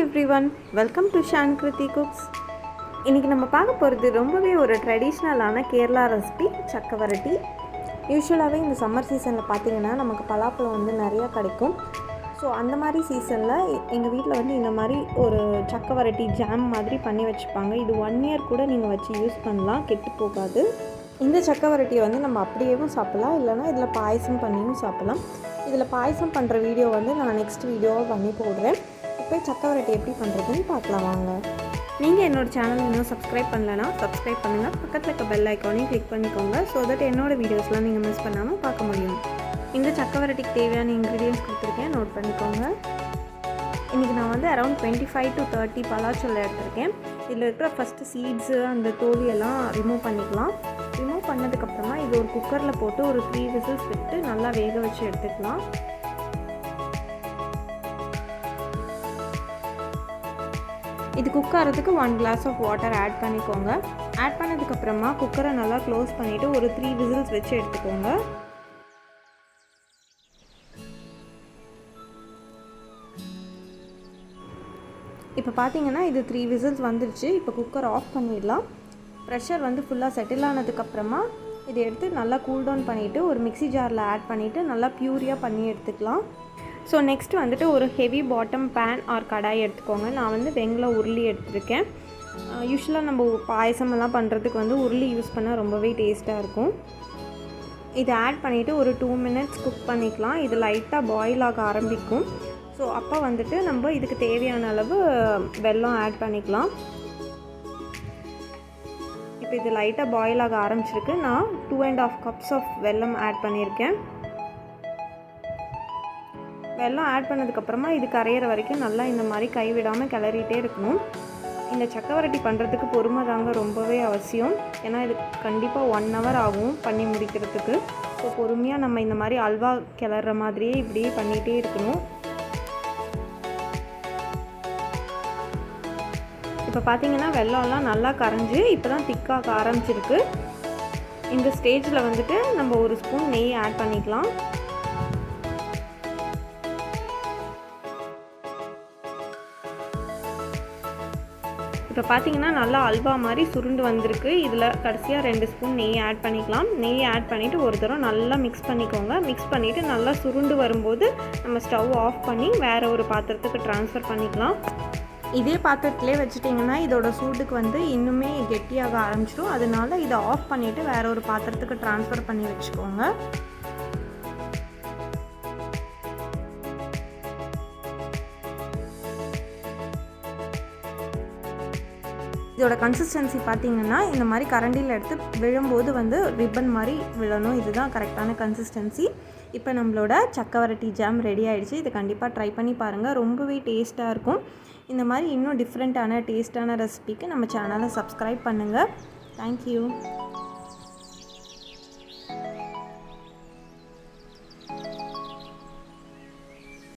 everyone, welcome to Chakkavaratti Cooks. இன்றைக்கி நம்ம பார்க்க போகிறது ரொம்பவே ஒரு ட்ரெடிஷ்னலான கேரளா ரெசிபி சக்கவரட்டி. யூஸ்வலாகவே இந்த சம்மர் சீசனில் பார்த்திங்கன்னா நமக்கு பலாப்பழம் வந்து நிறையா கிடைக்கும். ஸோ அந்த மாதிரி சீசனில் எங்கள் வீட்டில் வந்து இந்த மாதிரி ஒரு சக்கவரட்டி ஜாம் மாதிரி பண்ணி வச்சுப்பாங்க. இது 1 year கூட நீங்கள் வச்சு யூஸ் பண்ணலாம், கெட்டு போகாது. இந்த சக்கவரட்டியை வந்து நம்ம அப்படியேவும் சாப்பிட்லாம், இல்லைனா இதில் பாயசம் பண்ணியும் சாப்பிட்லாம். இதில் பாயசம் பண்ணுற வீடியோ வந்து நான் நெக்ஸ்ட் வீடியோவாக பண்ணி போடுறேன். இப்போ சக்கவரட்டி எப்படி பண்ணுறதுன்னு பார்க்கலாம் வாங்க. நீங்கள் என்னோடய சேனல் இன்னும் சப்ஸ்கிரைப் பண்ணலன்னா சப்ஸ்கிரைப் பண்ணுங்கள், பக்கத்தில் இருக்க பெல் ஐக்கானையும் கிளிக் பண்ணிக்கோங்க. ஸோ தட் என்னோடய வீடியோஸ்லாம் நீங்கள் மிஸ் பண்ணாமல் பார்க்க முடியும். இந்த சக்கவரட்டிக்கு தேவையான இன்க்ரீடியன்ட்ஸ் கொடுத்துருக்கேன், நோட் பண்ணிக்கோங்க. இன்றைக்கி நான் வந்து அரௌண்ட் 25 to 30 பலாச்சொல்லை எடுத்திருக்கேன். இதில் இருக்கிற ஃபஸ்ட்டு சீட்ஸு அந்த தோலியெல்லாம் ரிமூவ் பண்ணிக்கலாம். ரிமூவ் பண்ணதுக்கப்புறமா இது ஒரு குக்கரில் போட்டு ஒரு 3 whistles விட்டு நல்லா வேக வச்சு எடுத்துக்கலாம். இது குக் ஆகிறதுக்கு 1 glass of water ஆட் பண்ணிக்கோங்க. ஆட் பண்ணதுக்கப்புறமா குக்கரை நல்லா க்ளோஸ் பண்ணிவிட்டு ஒரு 3 whistles வச்சு எடுத்துக்கோங்க. இப்போ பார்த்தீங்கன்னா இது 3 whistles வந்துடுச்சு. இப்போ குக்கர் ஆஃப் பண்ணிடலாம். ப்ரெஷர் வந்து ஃபுல்லாக செட்டில் ஆனதுக்கப்புறமா இதை எடுத்து நல்லா கூல் டவுன் பண்ணிவிட்டு ஒரு மிக்ஸி ஜாரில் ஆட் பண்ணிவிட்டு நல்லா ப்யூரியாக பண்ணி எடுத்துக்கலாம். ஸோ நெக்ஸ்ட்டு வந்துட்டு ஒரு ஹெவி பாட்டம் பேன் ஆர் கடாய் எடுத்துக்கோங்க. நான் வந்து வெங்கில உருளி எடுத்துருக்கேன். யூஸ்வலாக நம்ம பாயசமெல்லாம் பண்ணுறதுக்கு வந்து உருளி யூஸ் பண்ணால் ரொம்பவே டேஸ்ட்டாக இருக்கும். இதை ஆட் பண்ணிவிட்டு ஒரு 2 minutes குக் பண்ணிக்கலாம். இது லைட்டாக பாயில் ஆக ஆரம்பிக்கும். ஸோ அப்போ வந்துட்டு நம்ம இதுக்கு தேவையான அளவு வெல்லம் ஆட் பண்ணிக்கலாம். இப்போ இது லைட்டாக பாயில் ஆக ஆரம்பிச்சிருக்கு. நான் 2.5 cups ஆஃப் வெல்லம் ஆட் பண்ணியிருக்கேன். வெல்லம் ஆட் பண்ணதுக்கப்புறமா இது கரையிற வரைக்கும் நல்லா இந்த மாதிரி கைவிடாமல் கிளறிட்டே இருக்கணும். இந்த சக்கவரட்டி பண்ணுறதுக்கு பொறுமை தாங்க ரொம்பவே அவசியம். ஏன்னா இது கண்டிப்பாக 1 hour ஆகும் பண்ணி முடிக்கிறதுக்கு. ஸோ பொறுமையாக நம்ம இந்த மாதிரி அல்வா கிளற மாதிரியே இப்படியே பண்ணிகிட்டே இருக்கணும். இப்போ பார்த்தீங்கன்னா வெல்லம்லாம் நல்லா கரைஞ்சி இப்போ தான் திக்காக ஆரம்பிச்சிருக்கு. இந்த ஸ்டேஜில் வந்துட்டு நம்ம ஒரு ஸ்பூன் நெய் ஆட் பண்ணிக்கலாம். இப்போ பார்த்தீங்கன்னா நல்லா அல்வா மாதிரி சுருண்டு வந்திருக்கு. இதில் கடைசியாக 2 ஸ்பூன் நெய் ஆட் பண்ணிக்கலாம். நெய் ஆட் பண்ணிவிட்டு ஒரு தடவை நல்லா மிக்ஸ் பண்ணிக்கோங்க. மிக்ஸ் பண்ணிவிட்டு நல்லா சுருண்டு வரும்போது நம்ம ஸ்டவ் ஆஃப் பண்ணி வேறு ஒரு பாத்திரத்துக்கு ட்ரான்ஸ்ஃபர் பண்ணிக்கலாம். இதே பாத்திரத்திலே வச்சுட்டிங்கன்னா இதோட சூடுக்கு வந்து இன்னுமே கெட்டியாக ஆரம்பிச்சிடும். அதனால இதை ஆஃப் பண்ணிவிட்டு வேறு ஒரு பாத்திரத்துக்கு ட்ரான்ஸ்ஃபர் பண்ணி வச்சுக்கோங்க. இதோட கன்சிஸ்டன்சி பார்த்திங்கன்னா இந்த மாதிரி கரண்டியில் எடுத்து விழும்போது வந்து ரிப்பன் மாதிரி விழணும். இதுதான் கரெக்டான கன்சிஸ்டன்சி. இப்போ நம்மளோட சக்கவரட்டி ஜாம் ரெடி ஆகிடுச்சு. இதை கண்டிப்பாக ட்ரை பண்ணி பாருங்கள், ரொம்பவே டேஸ்ட்டாக இருக்கும். இந்த மாதிரி இன்னும் டிஃப்ரெண்ட்டான டேஸ்ட்டான ரெசிபிக்கு நம்ம சேனலை சப்ஸ்கிரைப் பண்ணுங்கள். தேங்க்யூ.